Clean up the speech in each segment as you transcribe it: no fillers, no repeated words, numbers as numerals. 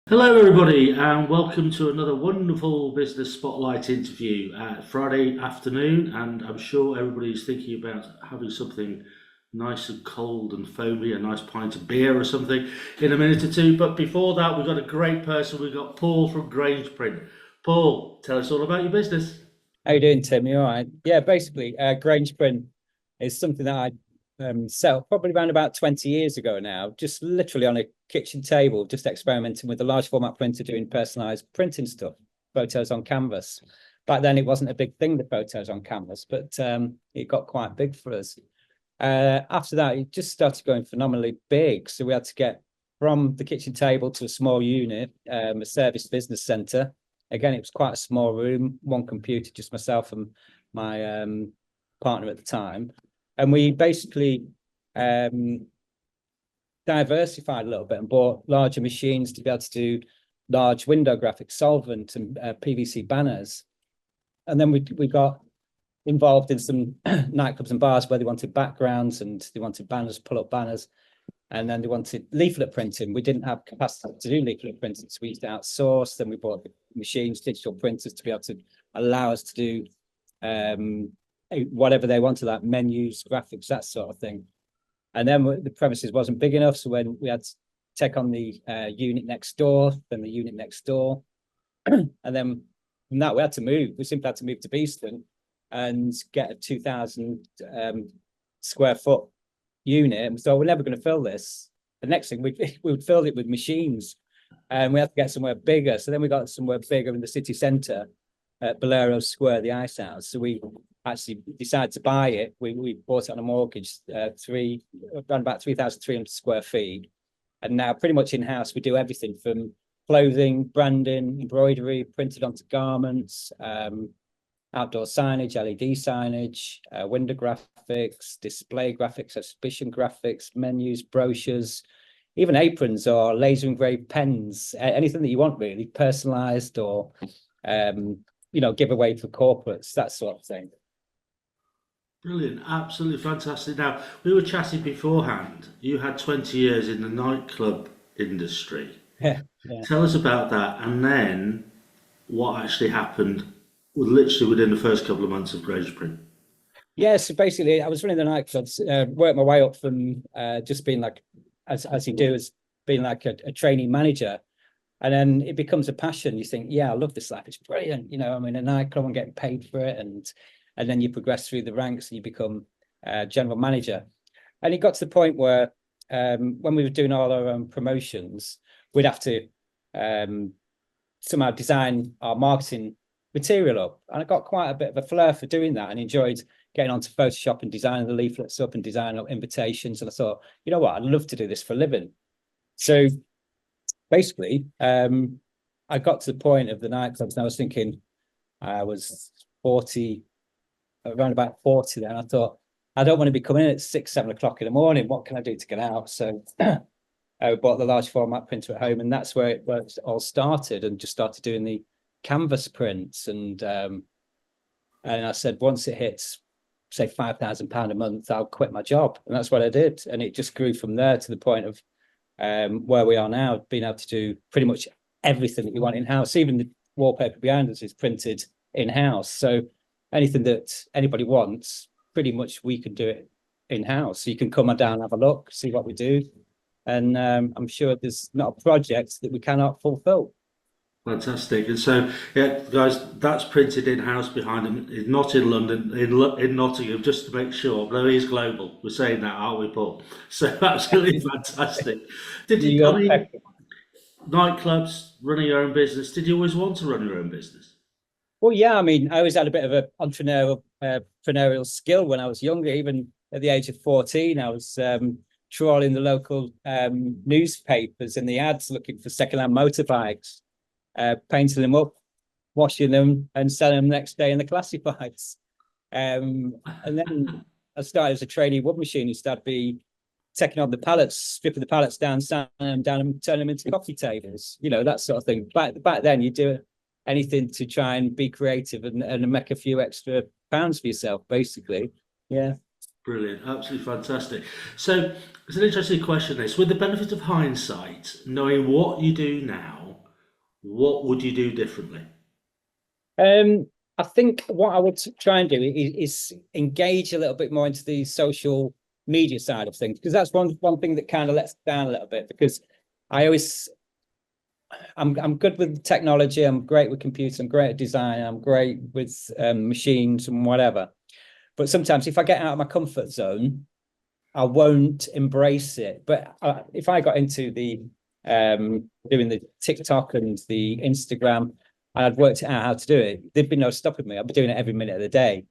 Hello, everybody, and welcome to another wonderful Business Spotlight interview Friday afternoon. And I'm sure everybody's thinking about having something nice and cold and foamy, a nice pint of beer or something in a minute or two. But before that, we've got a great person. We've got Paul from Grangeprint. Paul, tell us all about your business. How you doing, Tim? You all right? Yeah, basically, Grangeprint is something that I set up probably around about 20 years ago now, just literally on a kitchen table, just experimenting with a large format printer, doing personalised printing stuff, photos on canvas. Back then, it wasn't a big thing, the photos on canvas, but it got quite big for us. After that, it just started going phenomenally big. So we had to get from the kitchen table to a small unit, a service business centre. Again, it was quite a small room, one computer, just myself and my partner at the time. And we basically diversified a little bit and bought larger machines to be able to do large window graphics, solvent and PVC banners. And then we got involved in some nightclubs and bars where they wanted backgrounds and they wanted banners, pull-up banners. And then they wanted leaflet printing. We didn't have capacity to do leaflet printing, so we used to outsource. Then we bought the machines, digital printers, to be able to allow us to do whatever they wanted, like menus, graphics, that sort of thing. And then the premises wasn't big enough, so when we had to take on the unit next door, then the unit next door, and then from that we had to move. We simply had to move to Beeston and get a 2,000 square foot unit, and so we're never going to fill this. The next thing we would fill it with machines, and we had to get somewhere bigger. So then we got somewhere bigger in the city centre at Bolero Square, the Ice House. So we actually decided to buy it. We bought it on a mortgage, around about 3,300 square feet, and now pretty much in house we do everything from clothing, branding, embroidery, printed onto garments. Outdoor signage, LED signage, window graphics, display graphics, exhibition graphics, menus, brochures, even aprons or laser engraved pens, anything that you want really, personalised or, giveaway for corporates, that sort of thing. Brilliant, absolutely fantastic. Now, we were chatting beforehand. You had 20 years in the nightclub industry. Yeah, yeah. Tell us about that, and then what actually happened literally within the first couple of months of Grangeprint. Yeah, so basically I was running the nightclubs, worked my way up from just being like, as you do, as being like a trainee manager. And then it becomes a passion. You think, yeah, I love this life. It's brilliant. I'm in a nightclub, I'm getting paid for it. And then you progress through the ranks and you become general manager. And it got to the point where when we were doing all our own promotions, we'd have to somehow design our marketing material up. And I got quite a bit of a flair for doing that and enjoyed getting onto Photoshop and designing the leaflets up and designing up invitations. And I thought, you know what, I'd love to do this for a living. So basically, I got to the point of the nightclubs and I was thinking, I was 40, around about 40 then. I thought, I don't want to be coming in at 6, 7 o'clock in the morning. What can I do to get out? So I bought the large format printer at home, and that's where it all started, and just started doing the canvas prints. And I said, once it hits, say, £5,000 a month, I'll quit my job. And that's what I did. And it just grew from there to the point of where we are now, being able to do pretty much everything that you want in-house. Even the wallpaper behind us is printed in-house. So anything that anybody wants, pretty much we can do it in-house. So you can come on down, have a look, see what we do. And I'm sure there's not a project that we cannot fulfill. Fantastic. And so, yeah, guys, that's printed in-house behind him. It's not in London, in Nottingham, just to make sure. But it is global. We're saying that, aren't we, Paul? So absolutely fantastic. Did you, I mean, nightclubs, running your own business, did you always want to run your own business? Well, yeah, I mean, I always had a bit of an entrepreneurial skill when I was younger. Even at the age of 14, I was trawling the local newspapers and the ads looking for second-hand motorbikes, painting them up, washing them and selling them next day in the classifieds. And then I started as a trainee wood machinist. I'd be taking on the pallets, stripping the pallets down, sanding them down and turning them into coffee tables, that sort of thing. Back then you do anything to try and be creative and make a few extra pounds for yourself, basically. Yeah. Brilliant, absolutely fantastic. So it's an interesting question, this. With the benefit of hindsight, knowing what you do now what would you do differently? I think what I would try and do is engage a little bit more into the social media side of things, because that's one thing that kind of lets down a little bit, because I'm good with technology, I'm great with computers, I'm great at design, I'm great with machines and whatever. But sometimes if I get out of my comfort zone, I won't embrace it. But if I got into the doing the TikTok and the Instagram, and I'd worked out how to do it, there'd be no stopping me. I'd be doing it every minute of the day.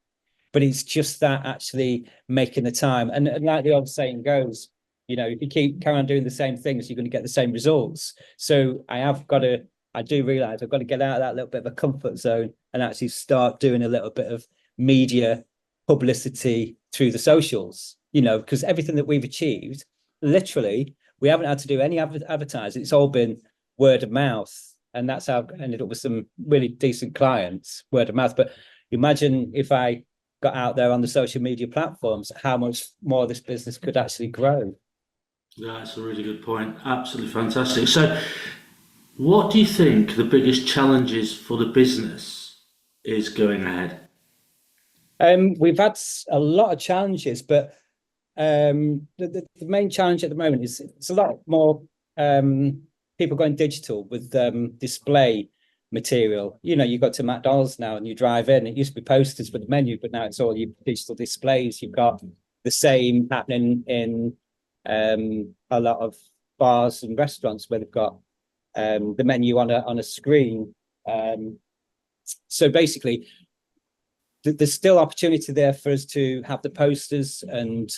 But it's just that actually making the time. And like the old saying goes, if you carry on doing the same things, you're going to get the same results. So I do realize I've got to get out of that little bit of a comfort zone and actually start doing a little bit of media publicity through the socials, because everything that we've achieved, literally, we haven't had to do any advertising. It's all been word of mouth. And that's how I ended up with some really decent clients, word of mouth. But imagine if I got out there on the social media platforms, how much more this business could actually grow. Yeah, that's a really good point. Absolutely fantastic. So, what do you think the biggest challenges for the business is going ahead? We've had a lot of challenges, but the main challenge at the moment is it's a lot more people going digital with display material. You go to McDonald's now and you drive in, it used to be posters for the menu, but now it's all your digital displays. You've got the same happening in a lot of bars and restaurants where they've got the menu on a screen. So basically, there's still opportunity there for us to have the posters and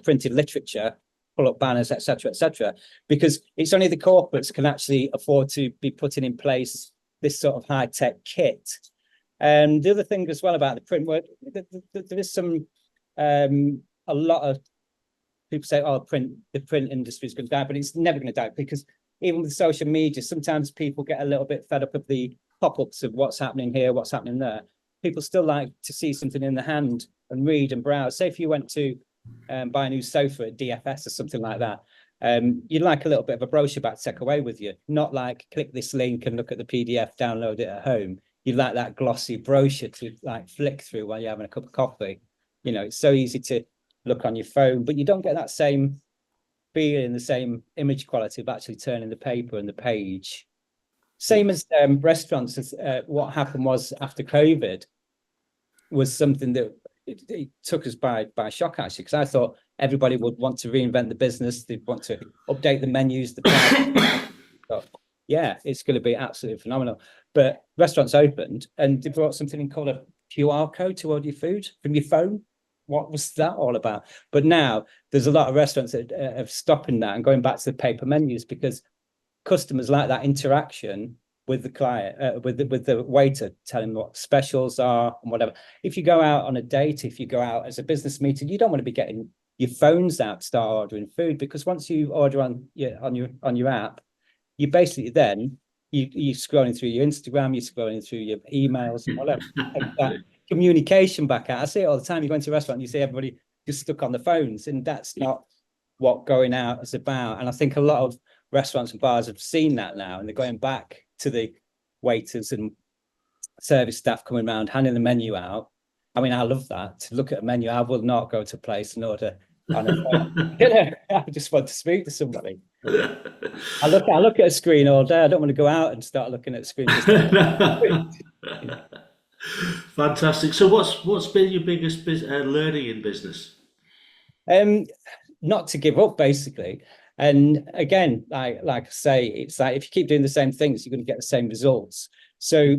printed literature, pull up banners, etc., because it's only the corporates can actually afford to be putting in place this sort of high-tech kit. And the other thing as well about the print work, there is a lot of people say, oh, the print industry is going to die, but it's never going to die, because even with social media, sometimes people get a little bit fed up of the pop-ups of what's happening here, what's happening there. People still like to see something in the hand and read and browse. Say if you went to buy a new sofa at DFS or something like that, you'd like a little bit of a brochure back to take away with you, not like click this link and look at the PDF, download it at home. You'd like that glossy brochure to like flick through while you're having a cup of coffee. It's so easy to look on your phone, but you don't get that same feeling, the same image quality of actually turning the paper and the page. Same as restaurants. What happened was after COVID was something that it took us by shock, actually, because I thought everybody would want to reinvent the business. They'd want to update the menus, the price. So, yeah, it's going to be absolutely phenomenal. But restaurants opened and they brought something called a QR code to order your food from your phone. What was that all about? But now there's a lot of restaurants that are stopping that and going back to the paper menus, because customers like that interaction with the client, with the waiter, telling what specials are and whatever. If you go out on a date, if you go out as a business meeting, you don't want to be getting your phones out to start ordering food, because once you order on your app, you basically then you're scrolling through your Instagram, you're scrolling through your emails and whatever. That communication back out. I see it all the time. You go into a restaurant, and you see everybody just stuck on the phones, and that's not what going out is about. And I think a lot of restaurants and bars have seen that now, and they're going back to the waiters and service staff coming around, handing the menu out. I mean, I love that. To look at a menu, I will not go to a place and order on a phone. I just want to speak to somebody. I look at a screen all day. I don't want to go out and start looking at a screen. Fantastic. So, what's been your biggest learning in business? Not to give up, basically. And again, like I say, it's like if you keep doing the same things, you're going to get the same results. So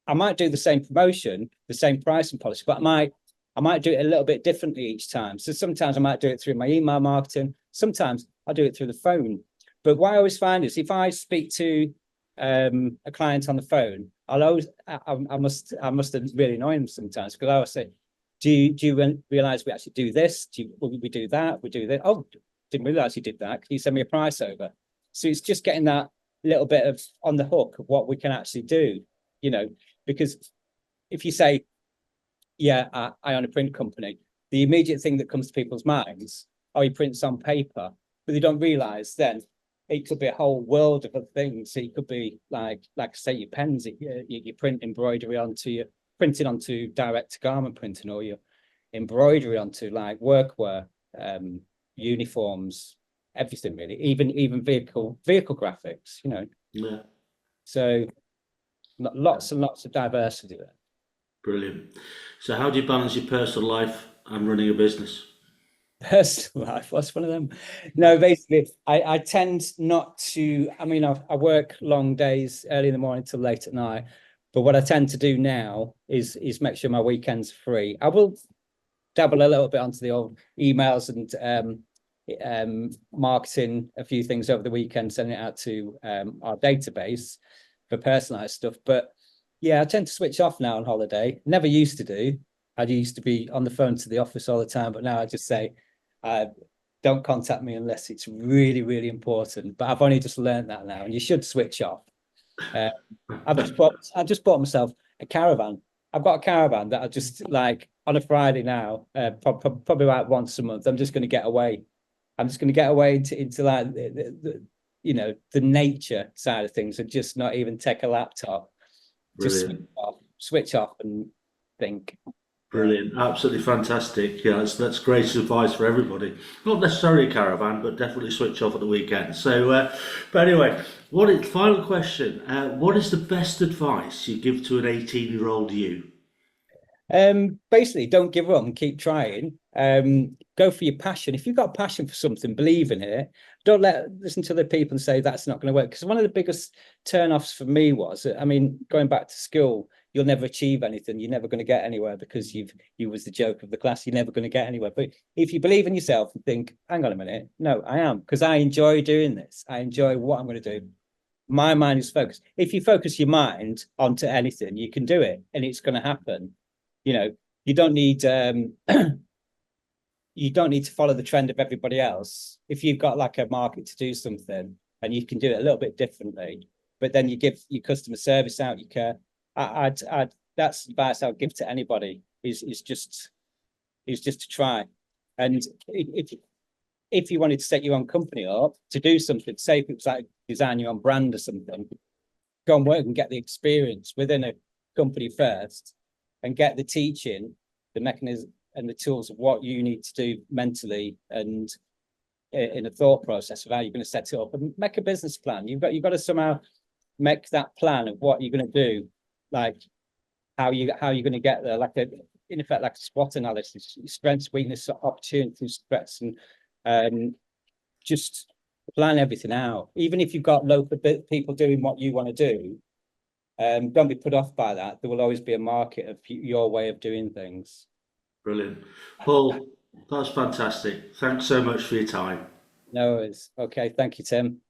I might do the same promotion, the same pricing policy, but I might do it a little bit differently each time. So sometimes I might do it through my email marketing. Sometimes I'll do it through the phone. But what I always find is if I speak to a client on the phone, I must really annoy them sometimes, because I always say, do you realize we actually do this? We do that? We do that? Oh, didn't realize you did that. Can you send me a price over? So it's just getting that little bit of on the hook of what we can actually do, because if you say, yeah, I own a print company, the immediate thing that comes to people's minds, oh, he prints on paper, but they don't realize then it could be a whole world of other things. It could be like I say, your pens, you print embroidery onto your printing onto direct to garment printing, or your embroidery onto like workwear, uniforms, everything really, even vehicle graphics, you know. Yeah. So lots and lots of diversity there. Brilliant. So how do you balance your personal life and running a business? Personal life, what's one of them? No, basically, I tend not to. I mean, I work long days, early in the morning till late at night. But what I tend to do now is make sure my weekends are free. I will dabble a little bit onto the old emails and marketing a few things over the weekend, sending it out to our database for personalized stuff. But yeah, I tend to switch off now on holiday. Never used to do. I used to be on the phone to the office all the time, but now I just say, don't contact me unless it's really, really important. But I've only just learned that now, and you should switch off. I've just bought myself a caravan. I've got a caravan that I just like on a Friday now, probably like once a month. I'm just going to get away. I'm just going to get away into like the nature side of things, and just not even take a laptop. Just Brilliant. switch off and think. Brilliant, absolutely fantastic. Yeah, that's great advice for everybody. Not necessarily a caravan, but definitely switch off at the weekend. So, but anyway, final question? What is the best advice you give to an 18-year-old you? Basically, don't give up and keep trying. Go for your passion. If you've got a passion for something, believe in it. Don't listen to the people and say that's not going to work. Because one of the biggest turn-offs for me was, I mean, going back to school, you'll never achieve anything. You're never going to get anywhere because you was the joke of the class. You're never going to get anywhere. But if you believe in yourself and think, hang on a minute, no, I am, because I enjoy doing this. I enjoy what I'm going to do. My mind is focused. If you focus your mind onto anything, you can do it, and it's going to happen. You know, you don't need you don't need to follow the trend of everybody else. If you've got like a market to do something and you can do it a little bit differently, but then you give your customer service out, you care. That's advice I would give to anybody is just to try. And if you wanted to set your own company up to do something, say if it was like design your own brand or something, go and work and get the experience within a company first, and get the teaching, the mechanism and the tools of what you need to do mentally and in a thought process of how you're going to set it up, and make a business plan. You've got to somehow make that plan of what you're going to do, like how you're going to get there, like in effect, like a SWOT analysis, strengths, weakness, opportunities, threats, and just plan everything out. Even if you've got local people doing what you want to do, don't be put off by that. There will always be a market of your way of doing things. Brilliant. Paul, that's fantastic. Thanks so much for your time. No worries. Okay, thank you, Tim.